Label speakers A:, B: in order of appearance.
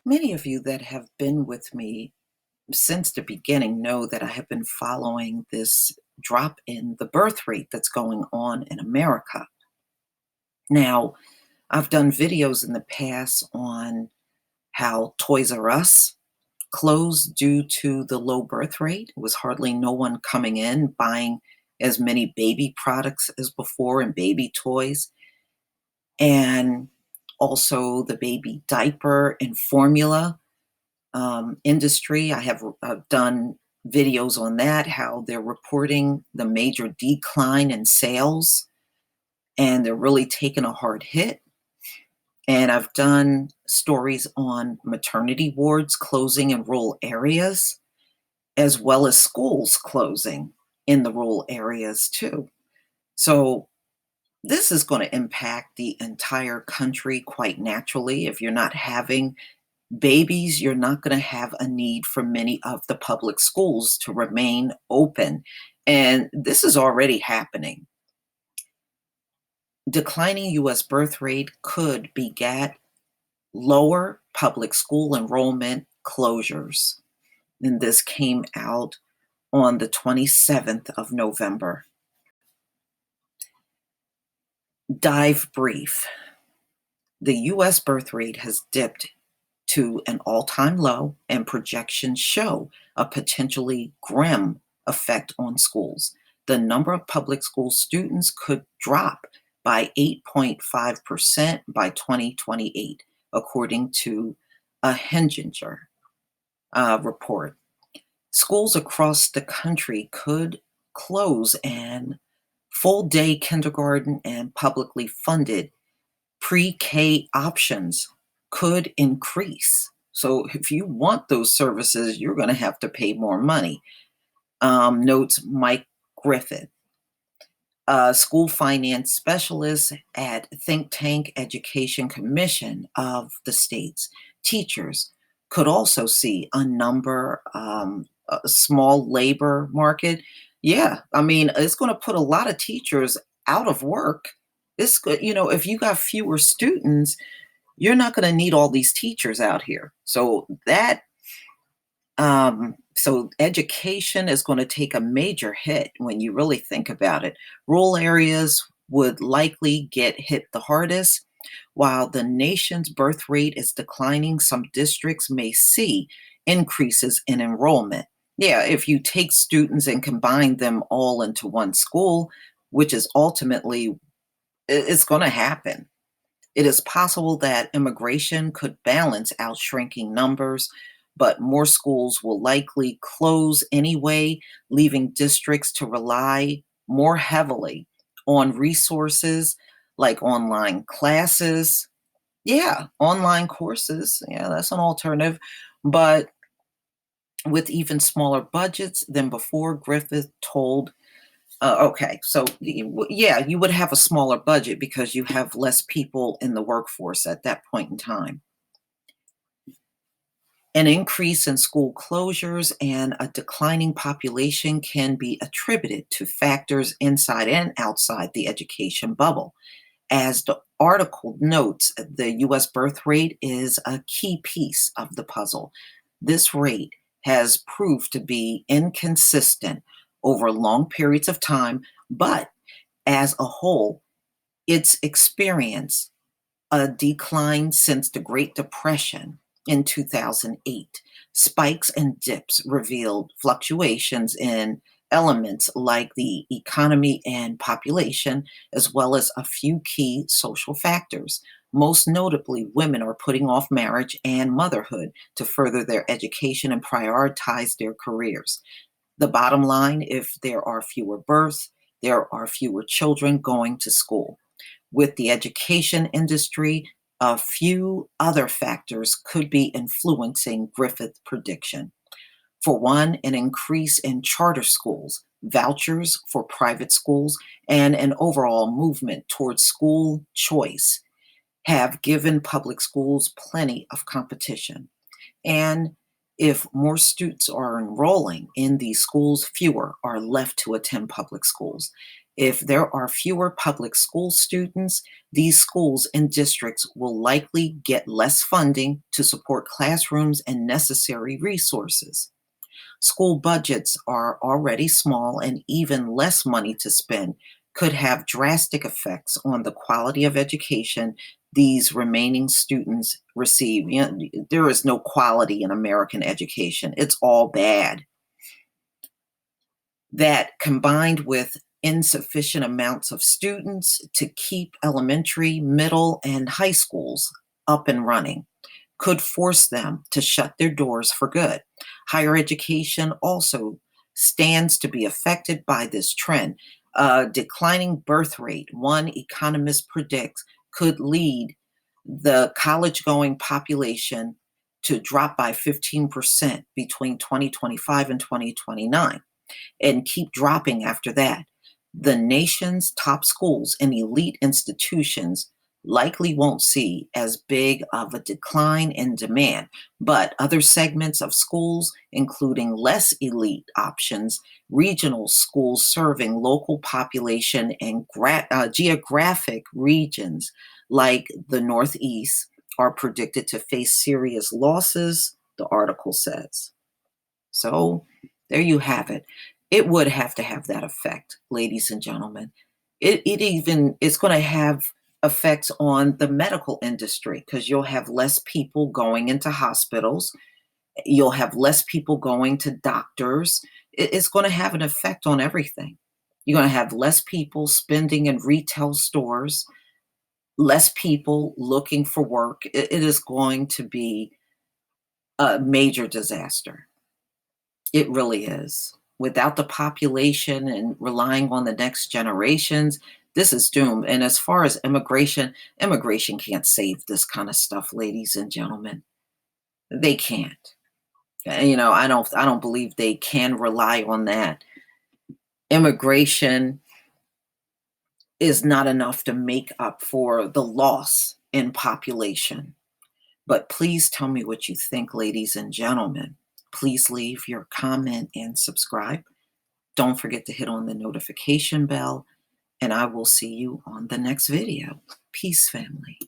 A: Many of you that have been with me since the beginning know that I have been following this drop in the birth rate that's going on in America. Now, I've done videos in the past on how Toys R Us closed due to the low birth rate. It was hardly no one coming in buying as many baby products as before and baby toys. And also the baby diaper and formula industry. I've done videos on that, how they're reporting the major decline in sales and they're really taking a hard hit. And I've done stories on maternity wards closing in rural areas, as well as schools closing in the rural areas too. So this is going to impact the entire country quite naturally. If you're not having babies, you're not going to have a need for many of the public schools to remain open. And this is already happening. Declining US birth rate could beget lower public school enrollment closures. And this came out on the 27th of November. Dive brief. The US birth rate has dipped to an all-time low, and projections show a potentially grim effect on schools. The number of public school students could drop by 8.5% by 2028, according to a Henginger report. Schools across the country could close, and full-day kindergarten and publicly funded pre-K options could increase. So if you want those services, you're going to have to pay more money, notes Mike Griffith, a school finance specialist at think tank Education Commission of the states. Teachers could also see a small labor market. Yeah, I mean, it's going to put a lot of teachers out of work. This could, if you got fewer students, you're not going to need all these teachers out here. So education is going to take a major hit when you really think about it. Rural areas would likely get hit the hardest. While the nation's birth rate is declining, some districts may see increases in enrollment. Yeah, if you take students and combine them all into one school, which is ultimately it's going to happen. It is possible that immigration could balance out shrinking numbers, but more schools will likely close anyway, leaving districts to rely more heavily on resources like online classes. Yeah, online courses. Yeah, that's an alternative. But with even smaller budgets than before, Griffith told okay, so yeah, you would have a smaller budget because you have less people in the workforce at that point in time. An increase in school closures and a declining population can be attributed to factors inside and outside the education bubble. As the article notes, the US birth rate is a key piece of the puzzle. This rate has proved to be inconsistent over long periods of time, but as a whole, it's experienced a decline since the Great Depression in 2008. Spikes and dips revealed fluctuations in elements like the economy and population, as well as a few key social factors. Most notably, women are putting off marriage and motherhood to further their education and prioritize their careers. The bottom line, if there are fewer births, there are fewer children going to school. With the education industry, a few other factors could be influencing Griffith's prediction. For one, an increase in charter schools, vouchers for private schools, and an overall movement towards school choice have given public schools plenty of competition. And if more students are enrolling in these schools, fewer are left to attend public schools. If there are fewer public school students, these schools and districts will likely get less funding to support classrooms and necessary resources. School budgets are already small, and even less money to spend could have drastic effects on the quality of education these remaining students receive. You know, there is no quality in American education, it's all bad. That combined with insufficient amounts of students to keep elementary, middle, and high schools up and running could force them to shut their doors for good. Higher education also stands to be affected by this trend. A declining birth rate, one economist predicts, could lead the college going population to drop by 15% between 2025 and 2029 and keep dropping after that. The nation's top schools and elite institutions likely won't see as big of a decline in demand, but other segments of schools, including less elite options, regional schools serving local population and geographic regions like the Northeast, are predicted to face serious losses, the article says. So there you have it. It would have to have that effect, ladies and gentlemen. It's going to have effects on the medical industry because you'll have less people going into hospitals. You'll have less people going to doctors. It's going to have an effect on everything. You're going to have less people spending in retail stores, less people looking for work. It is going to be a major disaster. It really is. Without the population and relying on the next generations, this is doomed. And as far as immigration, immigration can't save this kind of stuff, ladies and gentlemen. They can't. I don't believe they can rely on that. Immigration is not enough to make up for the loss in population. But please tell me what you think, ladies and gentlemen. Please leave your comment and subscribe. Don't forget to hit on the notification bell, and I will see you on the next video. Peace, family.